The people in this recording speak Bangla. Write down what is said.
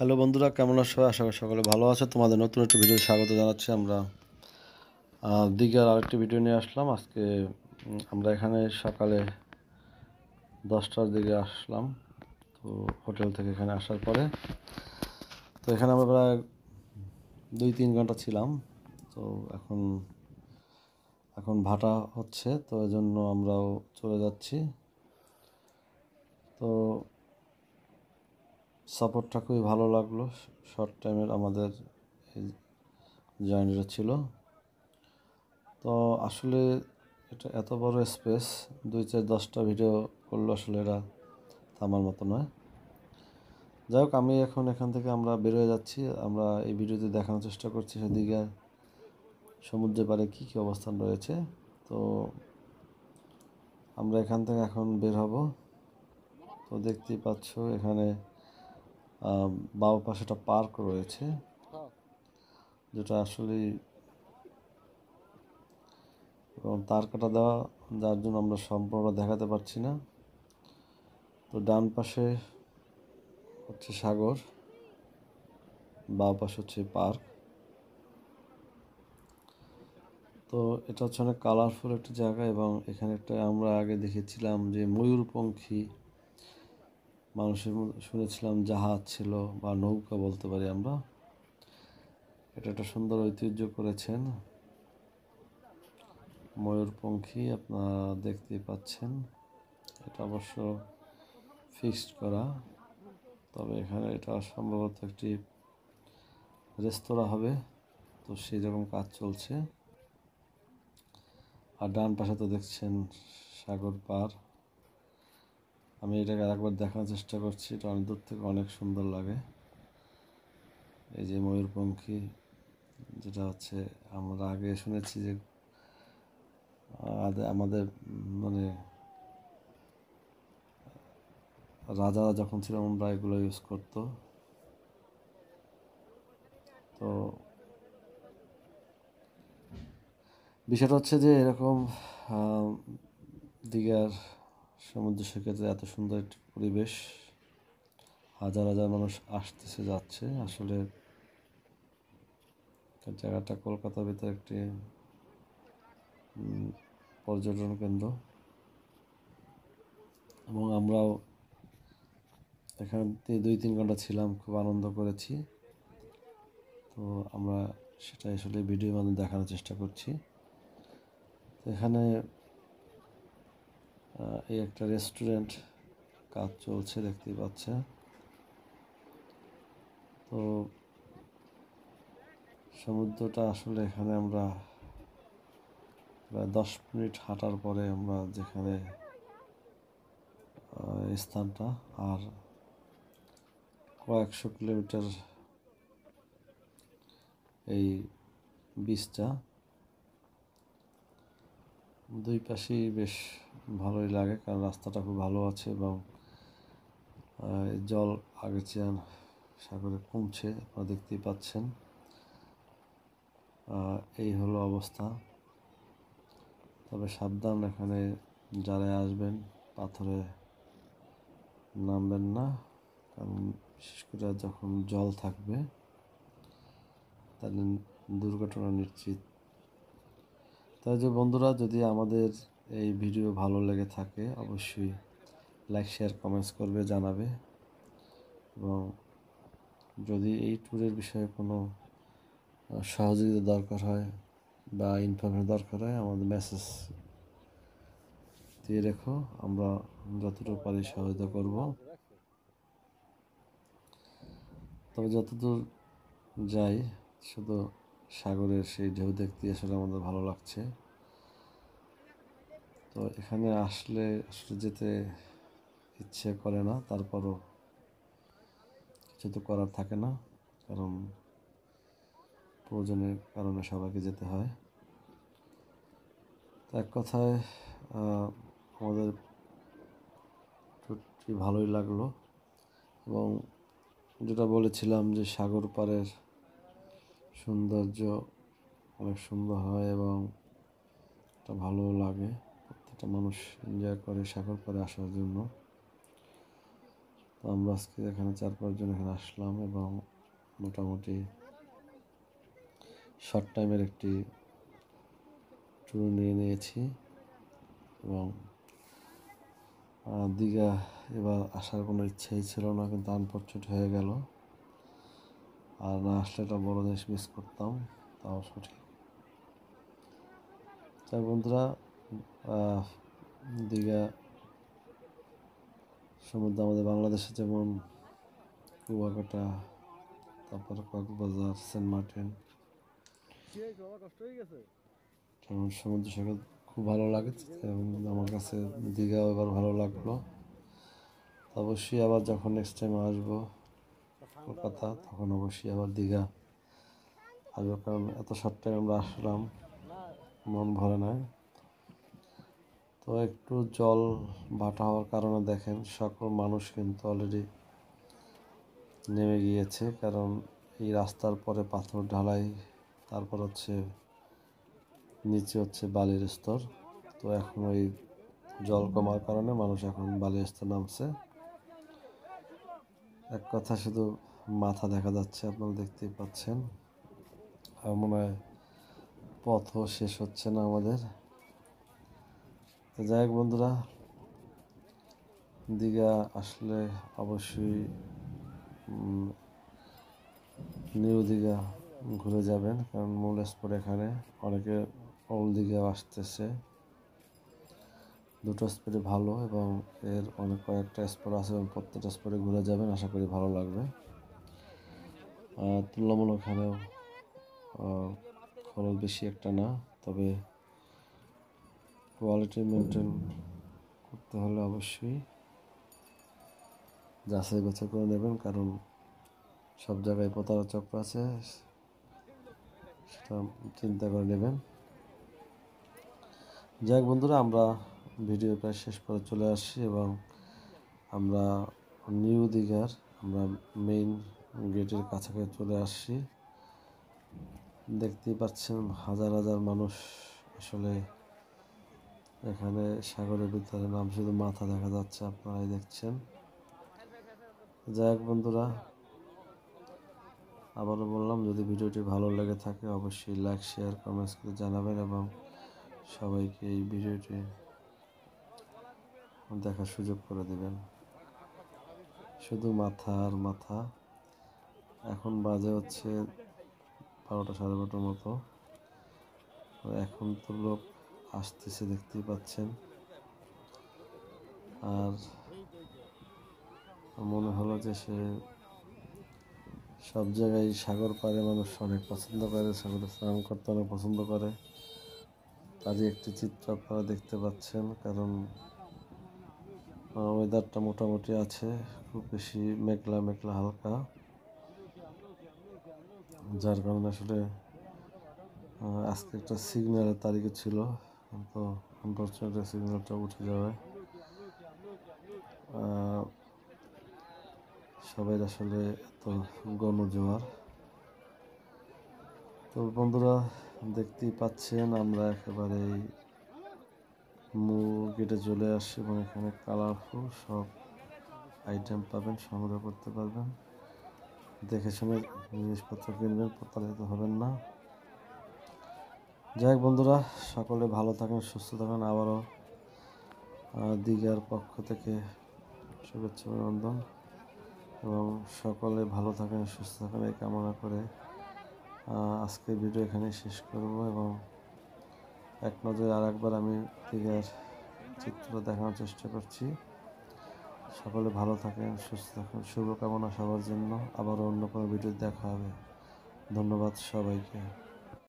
হ্যালো বন্ধুরা, কেমন আছো? আশা করি সকলে ভালো আছো। তোমাদের নতুন একটি ভিডিও স্বাগত জানাচ্ছি। আমরা দীঘার আরেকটি ভিডিও নিয়ে আসলাম আজকে। আমরা এখানে সকালে 10টার দিকে আসলাম। তো হোটেল থেকে এখানে আসার পরে তো এখানে আমরা প্রায় 2-3 ঘন্টা ছিলাম। তো এখন ভাটা হচ্ছে, তো এই জন্য আমরাও চলে যাচ্ছি। তো সফরটা খুবই ভালো লাগলো। শর্ট টাইমের আমাদের এই জার্নিটা ছিল। তো আসলে এটা এত বড় স্পেস, 2-4-10টা ভিডিও করলে আসলে এটা থামার মতো নয়। যাই হোক, আমি এখন এখান থেকে আমরা বেরোয় যাচ্ছি। আমরা এই ভিডিওতে দেখানোর চেষ্টা করছি সেদিকে সমুদ্রের পাড়ে কী কী অবস্থান রয়েছে। তো আমরা এখান থেকে এখন বের হব। তো দেখতেই পাচ্ছ এখানে বাম পাশে একটা পার্ক রয়েছে, যেটা আসলেই তার কাটা দেওয়া, যার জন্য আমরা সম্পূর্ণ দেখাতে পারছি না। তো ডান পাশে হচ্ছে সাগর, বাম পাশে হচ্ছে পার্ক। তো এটা হচ্ছে অনেক কালারফুল একটা জায়গা, এবং এখানে একটা আমরা আগে দেখেছিলাম যে ময়ূরপঙ্খী, মানুষের শুনেছিলাম জাহাজ ছিল বা নৌকা বলতে পারি আমরা। এটা একটা সুন্দর ঐতিহ্য করেছেন ময়ূরপঙ্খী, আপনারা দেখতেই পাচ্ছেন। এটা অবশ্য ফিক্সড করা, তবে এখানে এটা সম্ভবত একটি রেস্তোরাঁ হবে, তো সেই রকম কাজ চলছে। আর ডান পাশে তো দেখছেন সাগর পার। আমি এটাকে আরেকবার দেখানোর চেষ্টা করছি, এটা অনেক দূর থেকে অনেক সুন্দর লাগে। এই যে ময়ূরপঙ্খী, যেটা হচ্ছে আমরা আগে শুনেছি যে আমাদের মানে রাজারা যখন ছিল আমরা এগুলো ইউজ করতো। তো বিষয়টা হচ্ছে যে এরকম দীঘার সমুদ্র সৈকতে এত সুন্দর একটি পরিবেশ, হাজার হাজার মানুষ আসতেছে যাচ্ছে। আসলে জায়গাটা কলকাতার ভিতরে একটি পর্যটন কেন্দ্র, এবং আমরাও এখানে 2-3 ঘন্টা ছিলাম, খুব আনন্দ করেছি। তো আমরা সেটা আসলে ভিডিওর মাধ্যমে দেখানোর চেষ্টা করছি। তো এখানে এই একটা রেস্টুরেন্ট কাজ চলছে, দেখতেই পাচ্ছে। তো সমুদ্রটা আসলে এখানে আমরা প্রায় 10 মিনিট হাঁটার পরে আমরা যেখানে স্থানটা, আর কয়েকশো কিলোমিটার এই বিচটা, দুই পাশেই বেশ ভালোই লাগে, কারণ রাস্তাটা খুব ভালো আছে, এবং জল আগের চেয়ে সাগরে কমছে, আপনারা দেখতেই পাচ্ছেন। এই হলো অবস্থা। তবে সাবধান, এখানে যারা আসবেন পাথরে নামবেন না, কারণ বিশেষ করে যখন জল থাকবে তাহলে দুর্ঘটনা নিশ্চিত। তাই যে বন্ধুরা, যদি আমাদের এই ভিডিও ভালো লেগে থাকে অবশ্যই লাইক, শেয়ার, কমেন্টস করবে, জানাবে। এবং যদি এই ট্যুরের বিষয়ে কোনো সহযোগিতা দরকার হয় বা ইনফরমেশন দরকার হয়, আমাদের মেসেজ দিয়ে রেখো, আমরা যতটুকু পারি সহায়তা করব। তবে যতদূর যাই, শুধু সাগরের সেই ঢেউ দেখতে আসলে আমাদের ভালো লাগছে। তো এখানে আসলে যেতে ইচ্ছে করে না, তারপরও কিছু তো করার থাকে না, কারণ প্রয়োজনের কারণে সবাইকে যেতে হয়। তো এক কথায় আমাদের ট্যুরটি ভালোই লাগলো, এবং যেটা বলেছিলাম যে সাগর পাড়ের সৌন্দর্য অনেক সুন্দর হয়, এবং এটা ভালো লাগে, প্রত্যেকটা মানুষ এনজয় করে সাগর পাড়ে আসার জন্য। তো আমরা আজকে এখানে 4-5 জন এখানে আসলাম এবং মোটামুটি শর্ট টাইমের একটি ট্যুর নিয়েছি এবং দীঘা এবার আসার কোনো ইচ্ছেই ছিল না, কিন্তু আনফরচুনেট হয়ে গেল। আর না আসলে একটা বড় জিনিস মিস করতাম, তাও সঠিক। তাই বন্ধুরা, দীঘা সমুদ্র আমাদের বাংলাদেশে যেমন কুয়াকাটা, তারপর কক্সবাজার, সেন্ট মার্টিন, যেমন সমুদ্র সৈকত খুব ভালো লাগে এবং আমার কাছে দীঘাও এবার ভালো লাগলো। অবশ্যই আবার যখন নেক্সট টাইম আসবো কলকাতা, তখন অবশ্যই আবার দীঘা আসবো, কারণ এত শর্ট টাইম আমরা আসলাম, মন ভরে নাই। তো একটু জল ভাটা হওয়ার কারণে দেখেন সকল মানুষ কিন্তু অলরেডি নেমে গিয়েছে, কারণ এই রাস্তার পরে পাথর ঢালাই, তারপর হচ্ছে নিচে হচ্ছে বালির স্তর। তো এখন ওই জল কমার কারণে মানুষ এখন বালির স্তর নামছে। এক কথা শুধু মাথা দেখা যাচ্ছে, আপনারা দেখতেই পাচ্ছেন। আর মনে হয় পথও শেষ হচ্ছে না আমাদের। তো যাই হোক বন্ধুরা, দীঘা আসলে অবশ্যই নিউ দীঘা ঘুরে যাবেন, কারণ মূল স্পট এখানে। অনেকে ওল্ড দীঘাও আসতেছে। দুটো স্পটই ভালো এবং এর অনেক কয়েকটা স্পট আছে এবং প্রত্যেকটা স্পটে ঘুরে যাবেন, আশা করি ভালো লাগবে। তুলনামূলক এখানেও খরচ বেশি একটা না, তবে কোয়ালিটি মেনটেন করতে হলে অবশ্যই যাচাই বাছাই করে নেবেন, কারণ সব জায়গায় প্রতারক চক্র আছে, সেটা চিন্তা করে নেবেন। যাই হোক বন্ধুরা, আমরা ভিডিও প্রায় শেষ করে চলে আসছি এবং আমরা নিউ দীঘার আমরা মেইন গেটের কাছাকাছি চলে আসছি। দেখতেই পাচ্ছেন হাজার হাজার মানুষ আসলে এখানে সাগরের ভিতরে নাম, শুধু মাথা দেখা যাচ্ছে, আপনারাই দেখছেন। যাই হোক বন্ধুরা, আবারও বললাম, যদি ভিডিওটি ভালো লেগে থাকে অবশ্যই লাইক, শেয়ার, কমেন্টস করে জানাবেন এবং সবাইকে এই ভিডিওটি দেখার সুযোগ করে দেবেন। শুধু মাথা আর মাথা। এখন বাজে হচ্ছে 12টা, 12:30 মতো। এখন তো লোক আসতেছে, দেখতেই পাচ্ছেন। আর মনে হলো যে সে সব জায়গায় সাগর পাড়ে মানুষ অনেক পছন্দ করে, সাগরে স্নান করতে অনেক পছন্দ করে, তারই একটি চিত্র আপনারা দেখতে পাচ্ছেন। কারণ ওয়েদারটা মোটামুটি আছে, খুব বেশি মেঘলা মেঘলা হালকা, যার কারণে আসলে আজকে একটা সিগন্যালের তারিখে ছিল, কিন্তু আনফরচুনেটলি সিগন্যালটা উঠে যাবে। সবাই আসলে এত গণজোয়ার। তো বন্ধুরা, দেখতেই পাচ্ছেন আমরা একেবারেই মূল গেটে চলে আসছি এবং এখানে কালারফুল সব আইটেম পাবেন, সংগ্রহ করতে পারবেন। দেখে শুনে জিনিসপত্র কিনবেন, প্রতারিত হবেন না। যাই হোক বন্ধুরা, সকলে ভালো থাকেন, সুস্থ থাকেন। আবারও দীঘার পক্ষ থেকে শুভেচ্ছা অভিনন্দন এবং সকলে ভালো থাকেন, সুস্থ থাকেন এই কামনা করে আজকের ভিডিও এখানে শেষ করব এবং এক নজরে আর একবার আমি দীঘার চিত্র দেখানোর চেষ্টা করছি। সকলে ভালো থাকেন, সুস্থ থাকেন, শুভকামনা সবার জন্য। আবারও অন্য কোনো ভিডিও দেখা হবে। ধন্যবাদ সবাইকে।